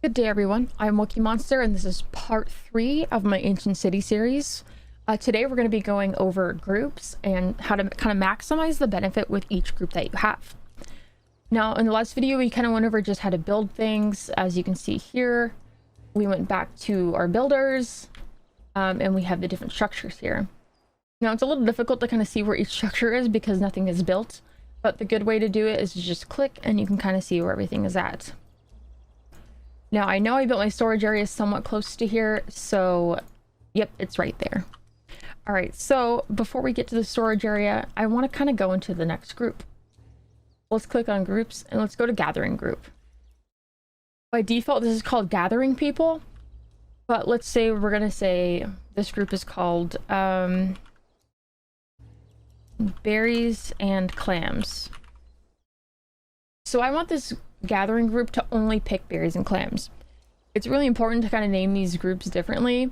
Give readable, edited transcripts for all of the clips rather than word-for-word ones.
Good day, everyone. I'm Wookiee Monster, and this is part 3 of my Ancient City series. Today, we're going to be going over groups and how to kind of maximize the benefit with each group that you have. Now, in the last video, we kind of went over just how to build things. As you can see here, we went back to our builders, and we have the different structures here. Now, it's a little difficult to kind of see where each structure is because nothing is built, but the good way to do it is to just click, and you can kind of see where everything is at. Now, I know I built my storage area somewhat close to here, so yep, it's right there. All right, so before we get to the storage area, I want to kind of go into the next group. Let's click on groups and let's go to gathering group. By default, this is called gathering people, but let's say we're going to say this group is called berries and clams. So I want this gathering group to only pick berries and clams. It's really important to kind of name these groups differently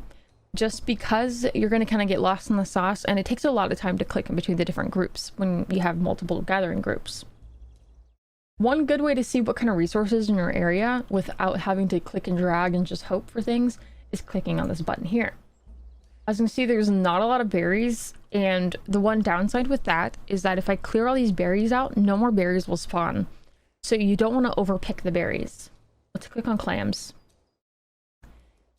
just because you're going to kind of get lost in the sauce, and it takes a lot of time to click in between the different groups when you have multiple gathering groups. One good way to see what kind of resources in your area without having to click and drag and just hope for things is clicking on this button here. As you can see, there's not a lot of berries, and the one downside with that is that if I clear all these berries out, no more berries will spawn. So you don't want to overpick the berries. Let's click on clams.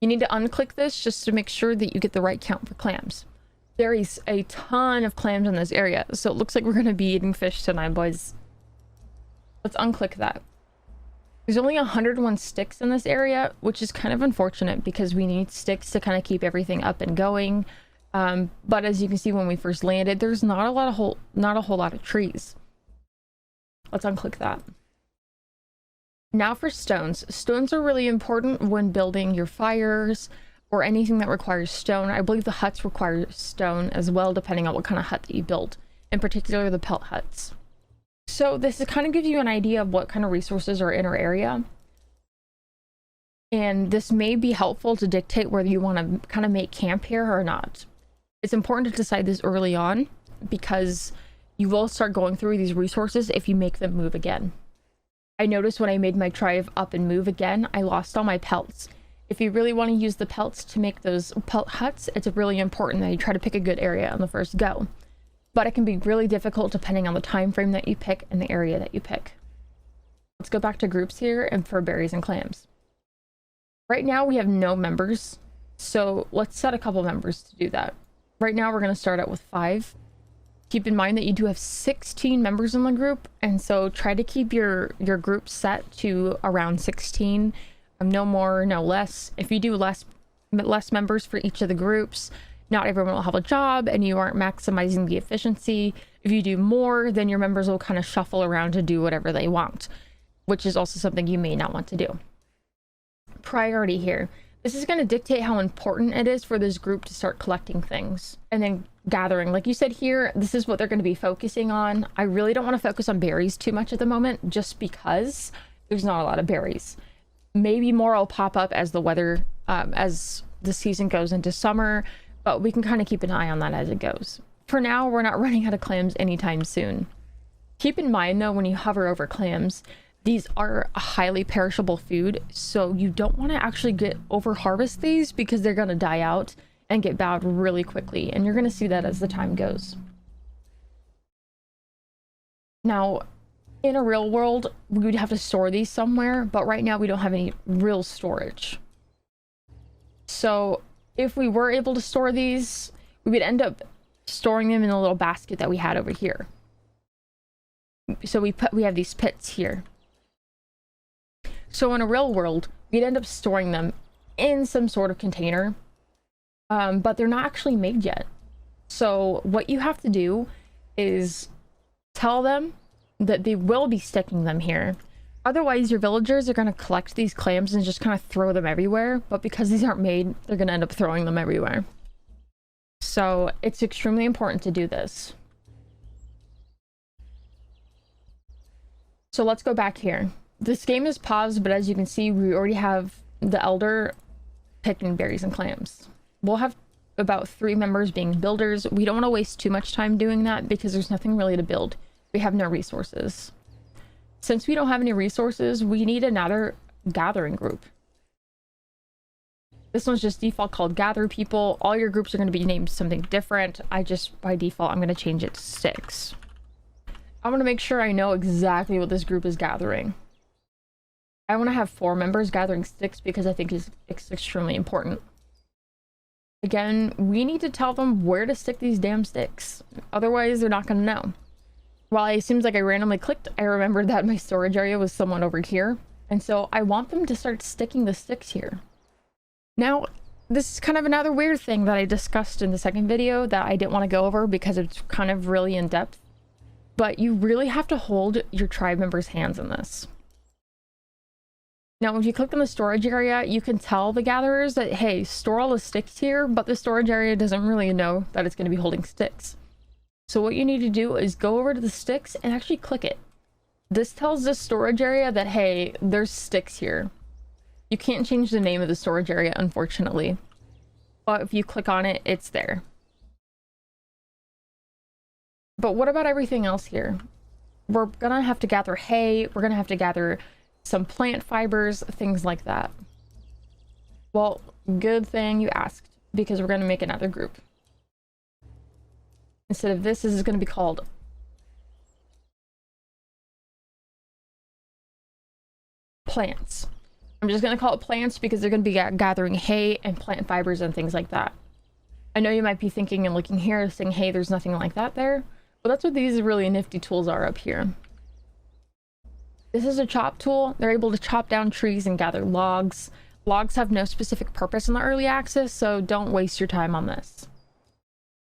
You need to unclick this just to make sure that you get the right count for clams. There is a ton of clams in this area, so it looks like we're going to be eating fish tonight, boys. Let's unclick that. There's only 101 sticks in this area, which is kind of unfortunate because we need sticks to kind of keep everything up and going. But as you can see, when we first landed, there's not a whole lot of trees. Let's unclick that. Now for stones. Stones are really important when building your fires or anything that requires stone. I believe the huts require stone as well, depending on what kind of hut that you build, in particular the pelt huts. So this kind of gives you an idea of what kind of resources are in our area. And this may be helpful to dictate whether you want to kind of make camp here or not. It's important to decide this early on because you will start going through these resources if you make them move again. I noticed when I made my try of up and move again, I lost all my pelts. If you really want to use the pelts to make those pelt huts, it's really important that you try to pick a good area on the first go. But it can be really difficult depending on the time frame that you pick and the area that you pick. Let's go back to groups here and for berries and clams. Right now we have no members, so let's set a couple members to do that. Right now we're going to start out with 5. Keep in mind that you do have 16 members in the group, and so try to keep your group set to around 16. No more, no less. If you do less members for each of the groups, not everyone will have a job and you aren't maximizing the efficiency. If you do more, then your members will kind of shuffle around to do whatever they want, which is also something you may not want to do. Priority here. This is going to dictate how important it is for this group to start collecting things. And then gathering, like you said here, this is what they're going to be focusing on. I really don't want to focus on berries too much at the moment, just because there's not a lot of berries. Maybe more will pop up as the weather, as the season goes into summer, but we can kind of keep an eye on that as it goes. For now, we're not running out of clams anytime soon. Keep in mind though, when you hover over clams, these are a highly perishable food, so you don't want to actually get over harvest these because they're going to die out and get bad really quickly, and you're going to see that as the time goes. Now, in a real world, we would have to store these somewhere, but right now we don't have any real storage. So if we were able to store these, we would end up storing them in a little basket that we had over here. So we have these pits here. So in a real world, we'd end up storing them in some sort of container, but they're not actually made yet. So what you have to do is tell them that they will be sticking them here. Otherwise, your villagers are going to collect these clams and just kind of throw them everywhere. But because these aren't made, they're going to end up throwing them everywhere. So it's extremely important to do this. So let's go back here. This game is paused, but as you can see, we already have the elder picking berries and clams. We'll have about 3 members being builders. We don't want to waste too much time doing that because there's nothing really to build. We have no resources. Since we don't have any resources, we need another gathering group. This one's just default called gather people. All your groups are going to be named something different. By default, I'm going to change it to sticks. I want to make sure I know exactly what this group is gathering. I want to have 4 members gathering sticks because I think it's extremely important. Again, we need to tell them where to stick these damn sticks. Otherwise, they're not going to know. While it seems like I randomly clicked, I remembered that my storage area was somewhat over here. And so I want them to start sticking the sticks here. Now, this is kind of another weird thing that I discussed in the second video that I didn't want to go over because it's kind of really in depth. But you really have to hold your tribe members' hands in this. Now, if you click on the storage area, you can tell the gatherers that, hey, store all the sticks here, but the storage area doesn't really know that it's going to be holding sticks. So what you need to do is go over to the sticks and actually click it. This tells the storage area that, hey, there's sticks here. You can't change the name of the storage area, unfortunately. But if you click on it, it's there. But what about everything else here? We're gonna have to gather hay, we're gonna have to gather some plant fibers, things like that. Well, good thing you asked, because we're gonna make another group. Instead of this is gonna be called plants. I'm just gonna call it plants because they're gonna be gathering hay and plant fibers and things like that. I know you might be thinking and looking here saying, hey, there's nothing like that there. Well, that's what these really nifty tools are up here. This is a chop tool. They're able to chop down trees and gather logs. Logs have no specific purpose in the early access, so don't waste your time on this.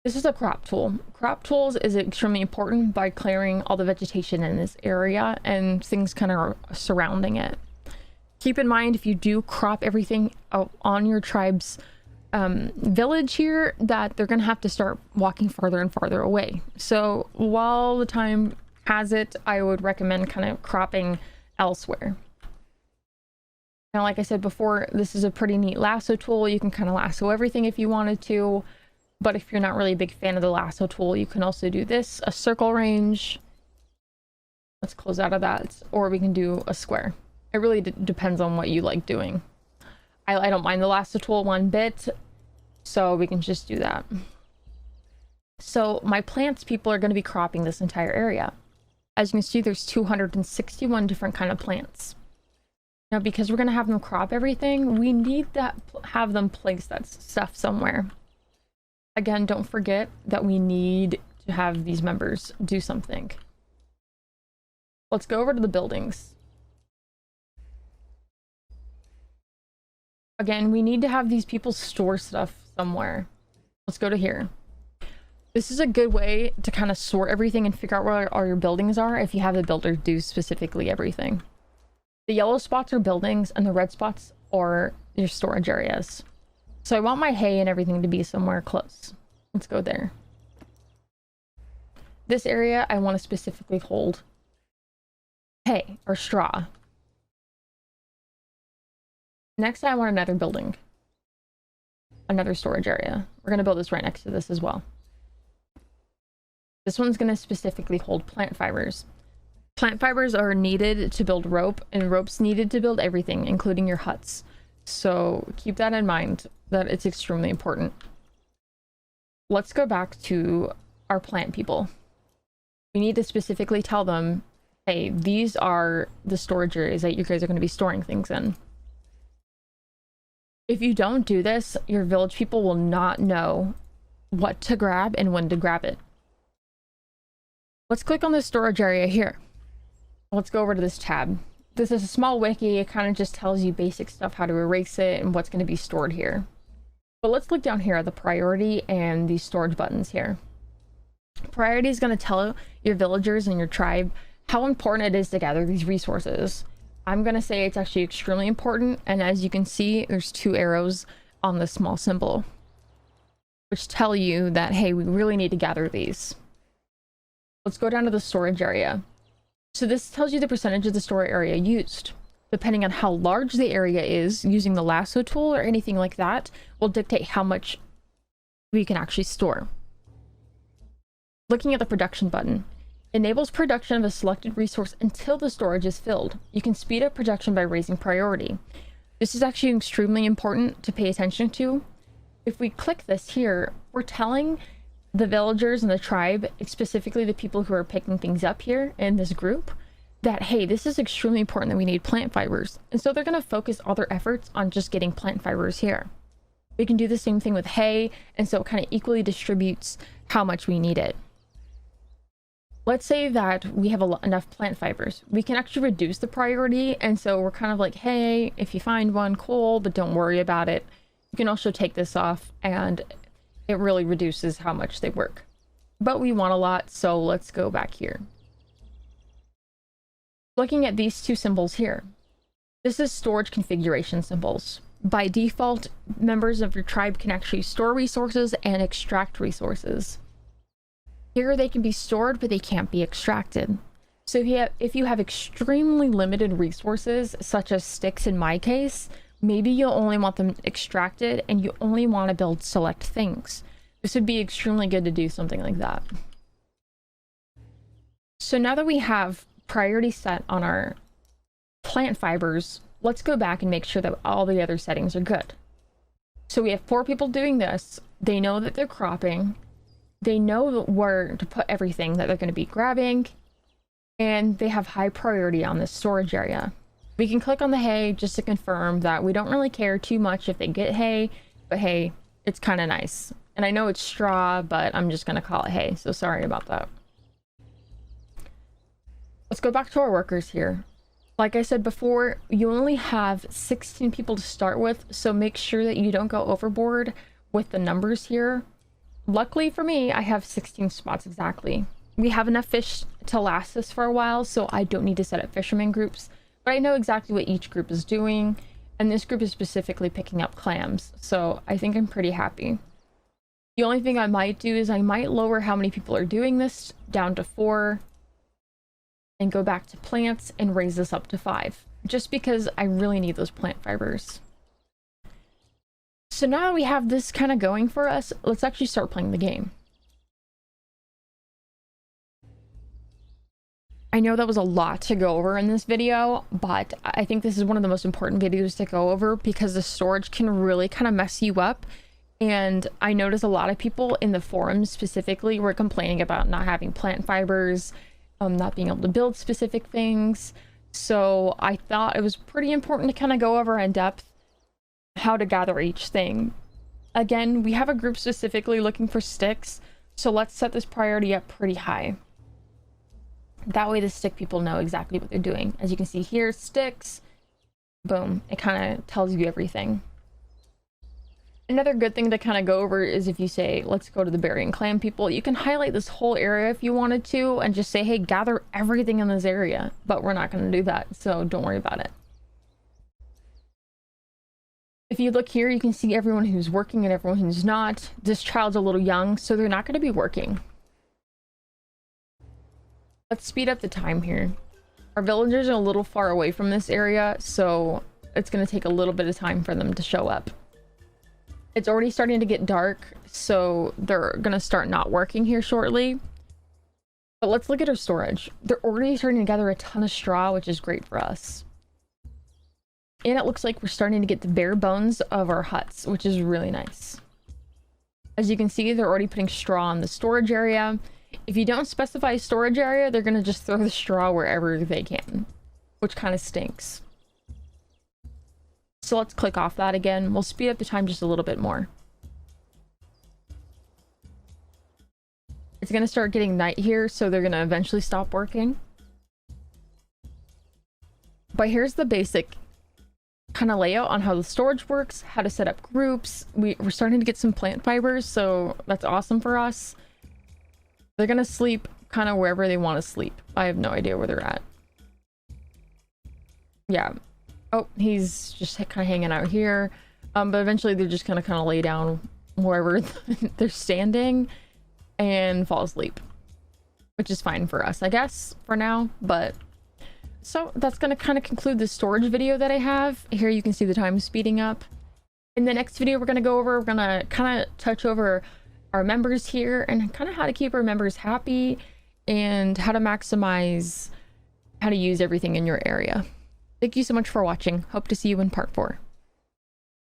This is a crop tool. Crop tools is extremely important by clearing all the vegetation in this area and things kind of surrounding it. Keep in mind, if you do crop everything out on your tribe's village here, that they're gonna have to start walking farther and farther away. So while the time has it, I would recommend kind of cropping elsewhere. Now, like I said before, this is a pretty neat lasso tool. You can kind of lasso everything if you wanted to, but if you're not really a big fan of the lasso tool, you can also do this, a circle range. Let's close out of that, or we can do a square. It really depends on what you like doing. I don't mind the lasso tool one bit, so we can just do that. So my plants people are going to be cropping this entire area. As you can see, there's 261 different kind of plants. Now, because we're going to have them crop everything, we need to have them place that stuff somewhere. Again, don't forget that we need to have these members do something. Let's go over to the buildings. Again, we need to have these people store stuff somewhere. Let's go to here. This is a good way to kind of sort everything and figure out where all your buildings are if you have the builder do specifically everything. The yellow spots are buildings and the red spots are your storage areas. So I want my hay and everything to be somewhere close. Let's go there. This area I want to specifically hold hay or straw. Next, I want another building. Another storage area. We're going to build this right next to this as well. This one's going to specifically hold plant fibers. Plant fibers are needed to build rope, and rope's needed to build everything, including your huts. So keep that in mind, that it's extremely important. Let's go back to our plant people. We need to specifically tell them, hey, these are the storage areas that you guys are going to be storing things in. If you don't do this, your village people will not know what to grab and when to grab it. Let's click on the storage area here. Let's go over to this tab. This is a small wiki. It kind of just tells you basic stuff, how to erase it and what's going to be stored here. But let's look down here at the priority and these storage buttons here. Priority is going to tell your villagers and your tribe how important it is to gather these resources. I'm going to say it's actually extremely important, and as you can see, there's 2 arrows on the small symbol, which tell you that, hey, we really need to gather these. Let's go down to the storage area. So this tells you the percentage of the storage area used. Depending on how large the area is, using the lasso tool or anything like that will dictate how much we can actually store. Looking at the production button, enables production of a selected resource until the storage is filled. You can speed up production by raising priority. This is actually extremely important to pay attention to. If we click this here, we're telling the villagers and the tribe, specifically the people who are picking things up here in this group, that, hey, this is extremely important that we need plant fibers. And so they're going to focus all their efforts on just getting plant fibers here. We can do the same thing with hay, and so it kind of equally distributes how much we need it. Let's say that we have enough plant fibers. We can actually reduce the priority, and so we're kind of like, hey, if you find one, cool, but don't worry about it. You can also take this off, and it really reduces how much they work. But we want a lot, so let's go back here. Looking at these two symbols here, this is storage configuration symbols. By default, members of your tribe can actually store resources and extract resources. Here they can be stored, but they can't be extracted. So if you have extremely limited resources, such as sticks in my case, maybe you'll only want them extracted and you only want to build select things. This would be extremely good to do something like that. So now that we have priority set on our plant fibers, let's go back and make sure that all the other settings are good. So we have 4 people doing this. They know that they're cropping. They know where to put everything that they're going to be grabbing, and they have high priority on this storage area. We can click on the hay just to confirm that we don't really care too much if they get hay, but hey, it's kind of nice. And I know it's straw, but I'm just going to call it hay, so sorry about that. Let's go back to our workers here. Like I said before, you only have 16 people to start with, so make sure that you don't go overboard with the numbers here. Luckily for me, I have 16 spots exactly. We have enough fish to last us for a while, so I don't need to set up fisherman groups, but I know exactly what each group is doing, and this group is specifically picking up clams, so I think I'm pretty happy. The only thing I might do is I might lower how many people are doing this down to 4, and go back to plants and raise this up to 5, just because I really need those plant fibers. So now we have this kind of going for us, let's actually start playing the game. I know that was a lot to go over in this video, but I think this is one of the most important videos to go over because the storage can really kind of mess you up. And I noticed a lot of people in the forums specifically were complaining about not having plant fibers, not being able to build specific things. So I thought it was pretty important to kind of go over in depth how to gather each thing. Again, we have a group specifically looking for sticks, so let's set this priority up pretty high. That way the stick people know exactly what they're doing. As you can see here, sticks, boom, it kind of tells you everything. Another good thing to kind of go over is if you say, let's go to the berry and clam people, you can highlight this whole area if you wanted to and just say, hey, gather everything in this area, but we're not going to do that, so don't worry about it. If you look here, you can see everyone who's working and everyone who's not. This child's a little young, so they're not going to be working. Let's speed up the time here. Our villagers are a little far away from this area, so it's going to take a little bit of time for them to show up. It's already starting to get dark, so they're going to start not working here shortly. But let's look at our storage. They're already starting to gather a ton of straw, which is great for us. And it looks like we're starting to get the bare bones of our huts, which is really nice. As you can see, they're already putting straw in the storage area. If you don't specify a storage area, they're going to just throw the straw wherever they can, which kind of stinks. So let's click off that again. We'll speed up the time just a little bit more. It's going to start getting night here, so they're going to eventually stop working. But here's the basic kind of layout on how the storage works, how to set up groups. We're starting to get some plant fibers, so that's awesome for us. They're gonna sleep kind of wherever they want to sleep. I have no idea where they're at. Yeah. Oh, he's just kind of hanging out here. But eventually they're just gonna kind of lay down wherever they're standing and fall asleep, which is fine for us, I guess, for now. But so that's going to kind of conclude the storage video that I have. Here you can see the time speeding up. In the next video we're going to go over, we're going to kind of touch over our members here and kind of how to keep our members happy and how to maximize how to use everything in your area. Thank you so much for watching. Hope to see you in part 4.